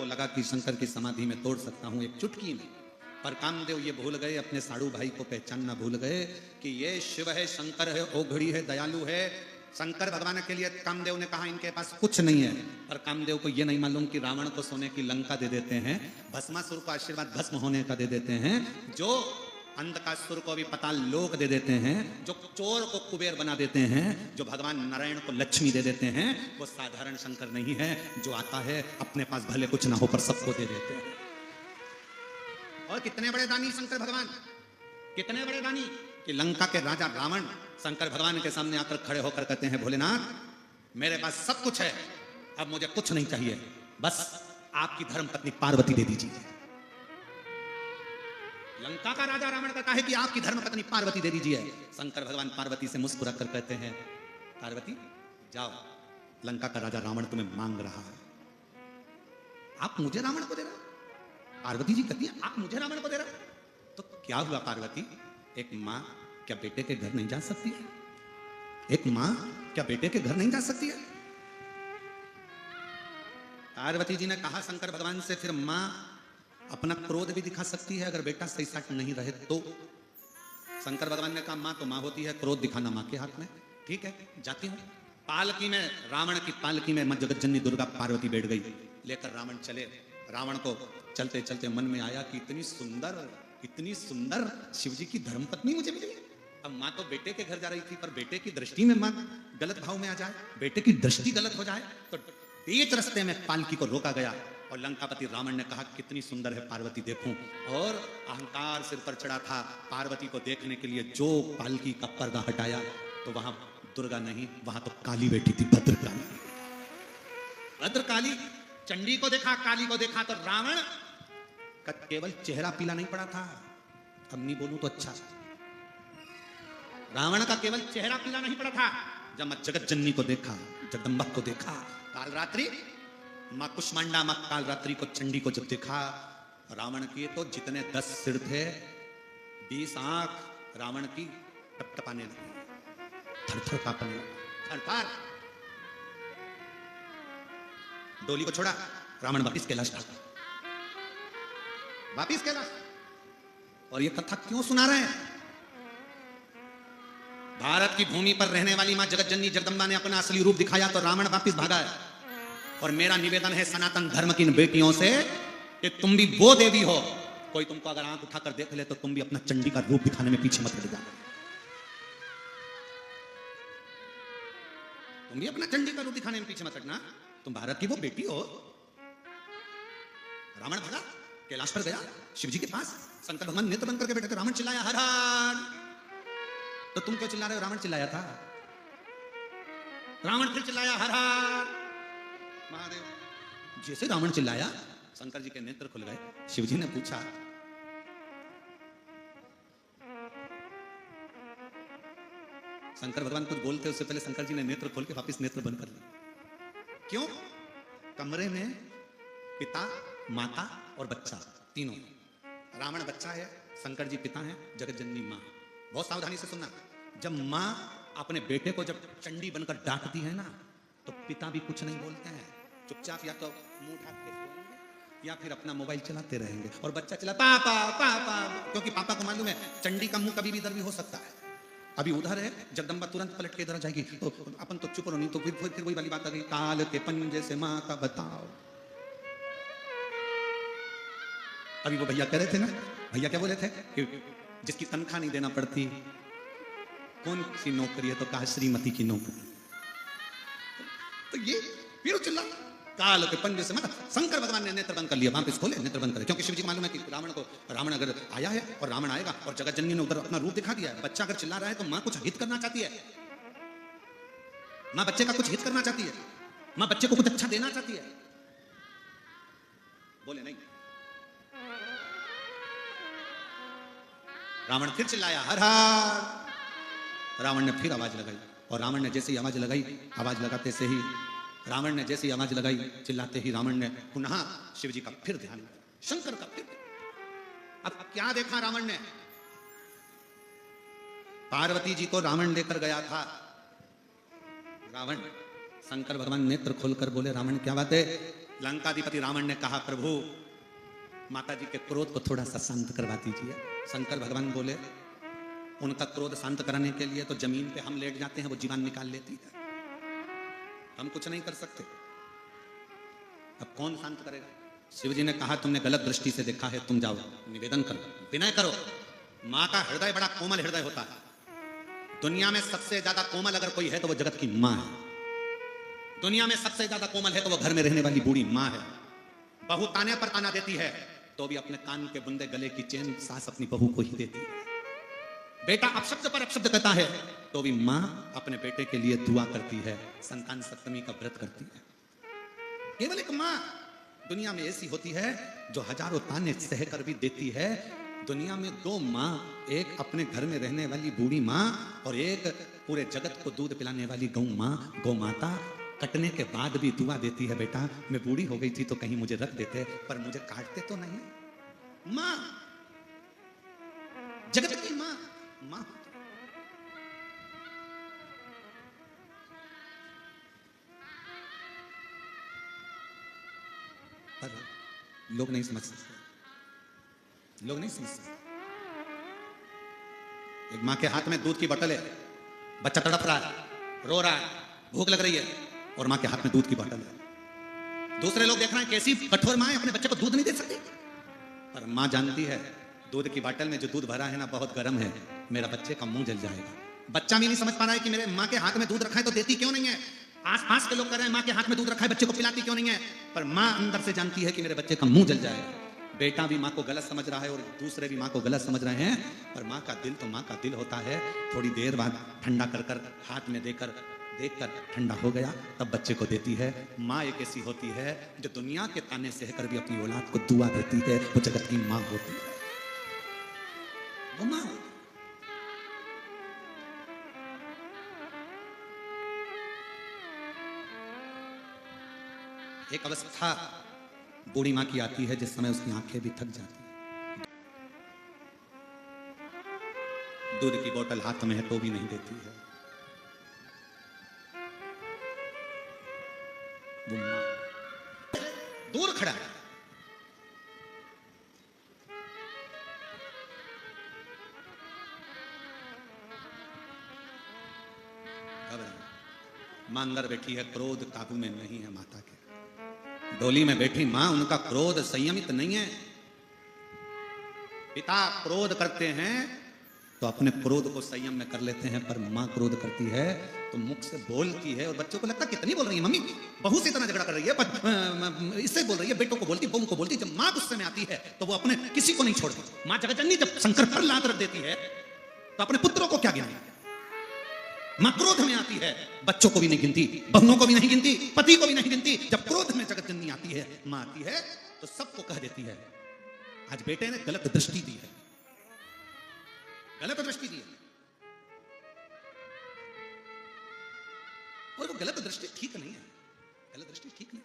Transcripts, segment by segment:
को लगा कि शंकर की समाधि में तोड़ सकता हूं एक चुटकी में, पर कामदेव ये भूल गए, अपने साड़ू भाई को पहचानना भूल गए कि ये शिव है, शंकर है, ओघड़ी है, दयालु है। शंकर भगवान के लिए कामदेव ने कहा इनके पास कुछ नहीं है, पर कामदेव को ये नहीं मालूम कि रावण को सोने की लंका दे देते हैं, भस्मासुर को आशीर्वाद भस्म होने का दे देते हैं, जो अंधकासुर को भी पताल लोक दे देते हैं, जो चोर को कुबेर बना देते हैं, जो भगवान नारायण को लक्ष्मी दे देते हैं, वो साधारण शंकर नहीं है जो आता है अपने पास भले कुछ ना हो पर सबको दे देते हैं। और कितने बड़े दानी शंकर भगवान, कितने बड़े दानी कि लंका के राजा रावण शंकर भगवान के सामने आकर खड़े होकर कहते हैं भोलेनाथ मेरे पास सब कुछ है, अब मुझे कुछ नहीं चाहिए, बस आपकी धर्मपत्नी पार्वती दे दीजिए। लंका का राजा रावण कहता है कि आपकी धर्मपत्नी पार्वती दे दीजिए। शंकर भगवान पार्वती से मुस्कुरा कर कहते हैं पार्वती जाओ, लंका का राजा रावण तुम्हें मांग रहा है, आप मुझे रावण को दे रहे हो? पार्वती जी कहती है आप मुझे रावण को दे रहे हो? तो क्या हुआ पार्वती, एक मां क्या बेटे के घर नहीं जा सकती है? एक मां क्या बेटे के घर नहीं जा सकती है? पार्वती जी ने कहा शंकर भगवान से फिर मां अपना क्रोध भी दिखा सकती है अगर बेटा सही साथ नहीं रहे तो? शंकर भगवान ने कहा मां तो मां होती है, क्रोध दिखाना मां के हाथ में, ठीक है जाती हूं। पालकी में, रावण की पालकी में मां जगतजननी दुर्गा पार्वती बैठ गई, लेकर रावण चले। रावण को चलते चलते मन में आया कि इतनी सुंदर शिवजी की धर्मपत्नी मुझे मिली। अब मां तो बेटे के घर जा रही थी, पर बेटे की दृष्टि में मां गलत भाव में आ जाए, बेटे की दृष्टि गलत हो जाए, तो बीच रास्ते में पालकी को रोका गया और लंकापति रावण ने कहा कितनी सुंदर है पार्वती देखूं, और अहंकार सिर पर चढ़ा था। पार्वती को देखने के लिए जो पालकी का पर्दा हटाया तो वहां दुर्गा नहीं, वहां तो काली बैठी थी, भद्रकाली। भद्रकाली, चंडी को देखा, काली को देखा, तो रावण का केवल चेहरा पीला नहीं पड़ा था, अब नहीं बोलूं तो अच्छा, रावण का केवल चेहरा पीला नहीं पड़ा था। जब मैं जगत जननी को देखा, जगदम्बा को देखा, काल रात्रि मां कुष्मांडा, मां काल रात्रि को, चंडी को जब देखा, रावण की तो जितने 10 सिर थे 20 आंख रावण की टपटपाने लगी, थर-थर कांपने लगी, थर-थर। डोली को छोड़ा, रावण वापिस कैलाश भागा, वापिस कैलाश। और ये कथा क्यों सुना रहे हैं? भारत की भूमि पर रहने वाली मां जगतजननी जगदम्बा ने अपना असली रूप दिखाया तो रावण वापिस भागा है। और मेरा निवेदन है सनातन धर्म की इन बेटियों से कि तुम भी वो देवी हो, कोई तुमको अगर आंख उठाकर देख ले तो तुम भी अपना चंडी का रूप दिखाने में पीछे मत हट जाओ, तुम भी अपना चंडी का रूप दिखाने में पीछे मत हटना, तुम भारत की वो बेटी हो। रावण भागा, कैलाश पर गया, शिवजी के पास, शंकर भगवान नेत्र बंद करके बैठे थे, रावण चिल्लाया हर हर। तो तुम क्यों चिल्ला रहे हो? रावण चिल्लाया था, रावण फिर चिल्लाया हर हर महादेव। जैसे रावण चिल्लाया शंकर जी के नेत्र खुल गए। शिवजी ने पूछा शंकर भगवान कुछ बोलते उससे पहले शंकर जी ने नेत्र खोल के वापस नेत्र बंद कर लिए। क्यों? कमरे में पिता, माता और बच्चा तीनों, रावण बच्चा है, शंकर जी पिता हैं, जगतजननी मां। बहुत सावधानी से सुनना, जब मां अपने बेटे को जब चंडी बनकर डांटती है ना, तो पिता भी कुछ नहीं बोलते हैं, चुपचाप या तो मुंह ढक के सोएंगे या फिर अपना मोबाइल चलाते रहेंगे, और बच्चा चला पापा पापा, क्योंकि पापा को मालूम है चंडी का मुंह कभी भी इधर भी हो सकता है। अभी उधर है, जगदम्बा तुरंत पलट के इधर आ जाएगी, तो अपन तो चुप रहो, नहीं तो फिर वही वाली बात आ गई, काल के पंजे से मां का बताओ। अभी वो भैया कह रहे थे ना, भैया क्या बोले थे कि जिसकी तनख्वाह नहीं देना पड़ती, कौन सी नौकरी है? तो कहा श्रीमती की नौकरी। तो ये फिर चिल्ला काल के पंजे से, मतलब शंकर भगवान ने नेत्र बंद कर लिया, वापस खोले, नेत्र बंद करे, क्योंकि शिवजी को मालूम है कि रावण अगर आया है और रावण आएगा और जगतजननी ने उधर अपना रूप दिखा दिया है, बच्चा अगर चिल्ला रहा है तो मां कुछ हित करना चाहती है, मां बच्चे का कुछ हित करना चाहती है, मां बच्चे को कुछ अच्छा देना चाहती है। बोले नहीं, रावण फिर चिल्लाया हर हर। रावण ने फिर आवाज लगाई, और रावण ने जैसे ही आवाज लगाई, आवाज लगाते से ही रावण ने जैसे ही आवाज लगाई, चिल्लाते ही रावण ने पुनः शिवजी का फिर ध्यान, शंकर का फिर। अब क्या देखा रावण ने? पार्वती जी को रावण लेकर गया था। रावण, शंकर भगवान नेत्र खोलकर बोले रावण क्या बात है? लंकाधिपति रावण ने कहा, प्रभु माता जी के क्रोध को थोड़ा सा शांत करवा दीजिए। शंकर भगवान बोले, उनका क्रोध शांत कराने के लिए तो जमीन पे हम लेट जाते हैं, वो जीवन निकाल लेती है, हम कुछ नहीं कर सकते। अब कौन शांत करेगा? शिव जी ने कहा, तुमने गलत दृष्टि से देखा है, तुम जाओ निवेदन करो, विनय करो। माँ का हृदय बड़ा कोमल हृदय होता है। दुनिया में सबसे ज्यादा कोमल अगर कोई है तो वो जगत की माँ है। दुनिया में सबसे ज्यादा कोमल है तो वो घर में रहने वाली बूढ़ी माँ है। बहू ताने पर ताना देती है तो भी अपने कान के बुंदे गले की चेन सास अपनी बहू को ही देती है। बेटा अपशब्द पर अपशब्द कहता है तो भी माँ अपने बेटे के लिए दुआ करती है, संतान सप्तमी का व्रत करती है। केवल एक माँ दुनिया में ऐसी होती है जो हजारों ताने सहकर भी देती है। दुनिया में दो माँ, एक अपने घर में रहने वाली बूढ़ी माँ और एक पूरे जगत को दूध पिलाने वाली गौ माँ, गौ माता। कटने के बाद भी दुआ देती है, बेटा मैं बूढ़ी हो गई थी तो कहीं मुझे रख देते, पर मुझे काटते तो नहीं। माँ, जगत की माँ, माँ। पर लोग नहीं समझ सकते, लोग नहीं समझ सकते। एक माँ के हाथ में दूध की बोतल है, बच्चा तड़प रहा है, रो रहा है, भूख लग रही है, और माँ के हाथ में दूध की बोतल है। दूसरे लोग देख रहे हैं कैसी कठोर माँ है, अपने बच्चे को दूध नहीं दे सकती। पर माँ जानती है दूध की बोतल में जो दूध भरा है ना बहुत गर्म है, मेरा बच्चे का मुंह जल जाएगा। बच्चा भी नहीं समझ पा रहा है कि मेरे माँ के हाथ में दूध रखा है तो देती क्यों नहीं है। आस-पास के लोग कह रहे हैं माँ के हाथ में दूध रखा है, बच्चे को पिलाती क्यों नहीं है। पर माँ अंदर से जानती है कि मेरे बच्चे का मुंह जल जाएगा। बेटा भी माँ को गलत समझ रहा है और दूसरे भी माँ को गलत समझ रहे हैं, पर माँ का दिल तो माँ का दिल होता है। थोड़ी देर बाद ठंडा कर कर हाथ में देकर देखकर ठंडा हो गया तब बच्चे को देती है। माँ एक ऐसी होती है जो दुनिया के ताने सहकर भी अपनी औलाद को दुआ देती है, वो जगत की माँ होती है, वो माँ। एक अवस्था बूढ़ी माँ की आती है जिस समय उसकी आंखें भी थक जाती है, दूध की बोतल हाथ में है तो भी नहीं देती है। वो माँ दूर खड़ा है, मां अंदर बैठी है, क्रोध काबू में नहीं है माता के। डोली में बैठी मां, उनका क्रोध संयमित नहीं है। पिता क्रोध करते हैं तो अपने क्रोध को संयम में कर लेते हैं, पर मां क्रोध करती है तो मुख से बोलती है और बच्चों को लगता कितनी बोल रही है मम्मी, बहू से इतना झगड़ा कर रही है, पर इससे बोल रही है, बेटों को बोलती, बहू को बोलती। जब मां गुस्से में आती है तो वो अपने किसी को नहीं छोड़ती। मां जगतजननी जब शंकर पर लात रख देती है तो अपने पुत्रों को क्या गिनाएगी। मां क्रोध में आती है, बच्चों को भी नहीं गिनती, बहुओं को भी नहीं गिनती, पति को भी नहीं गिनती। जब क्रोध में जगतजननी आती है, मां आती है तो सबको कह देती है, आज बेटे ने गलत दृष्टि दी है, गलत दृष्टि दी है। और वो गलत दृष्टि ठीक नहीं है, गलत दृष्टि ठीक नहीं।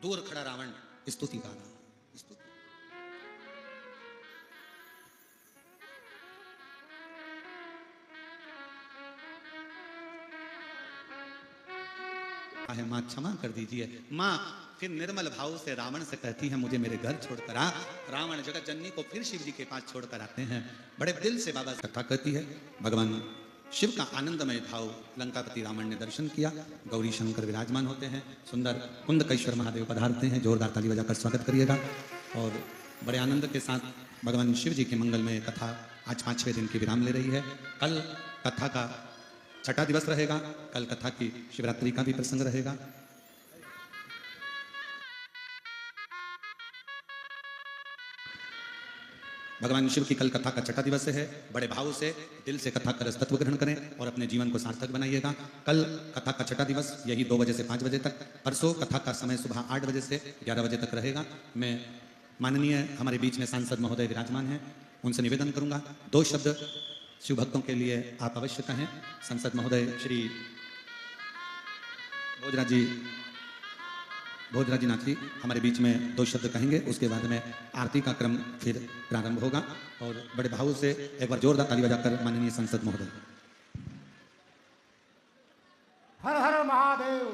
दूर खड़ा रावण स्तुति गा रहा, स्तुति। है मां क्षमा कर दीजिए। मां फिर निर्मल भाव से रावण से कहती है, मुझे मेरे घर छोड़कर आ। रावण जगत जननी को फिर शिव जी के पास छोड़कर आते हैं। बड़े दिल से बाबा कथा कहती है। भगवान शिव का आनंदमय भाव लंकापति रावण ने दर्शन किया। गौरी शंकर विराजमान होते हैं, सुंदर कुंदकेश्वर महादेव पधारते हैं। जोरदार ताली बजाकर स्वागत करिएगा। और बड़े आनंद के साथ भगवान शिव जी के मंगलमय कथा आज 5-6 दिन की विराम ले रही है। कल कथा का छठा दिवस रहेगा। कल कथा की शिवरात्रि का भी प्रसंग रहेगा। भगवान शिव की कल कथा का छठा दिवस है। बड़े भाव से दिल से कथा का रसतत्व ग्रहण करें और अपने जीवन को सार्थक बनाइएगा। कल कथा का छठा दिवस यही 2 बजे से 5 बजे तक। परसों कथा का समय सुबह 8 बजे से 11 बजे तक रहेगा। मैं माननीय हमारे बीच में सांसद महोदय विराजमान हैं, उनसे निवेदन करूंगा 2 शब्द शिव भक्तों के लिए आप अवश्य कहें। सांसद महोदय श्री भोजराज जी भोजराजी नाथ जी हमारे बीच में 2 शब्द कहेंगे, उसके बाद में आरती का क्रम फिर प्रारंभ होगा। और बड़े भाव से एक बार जोरदार ताली बजाकर माननीय सांसद महोदय। हर हर महादेव।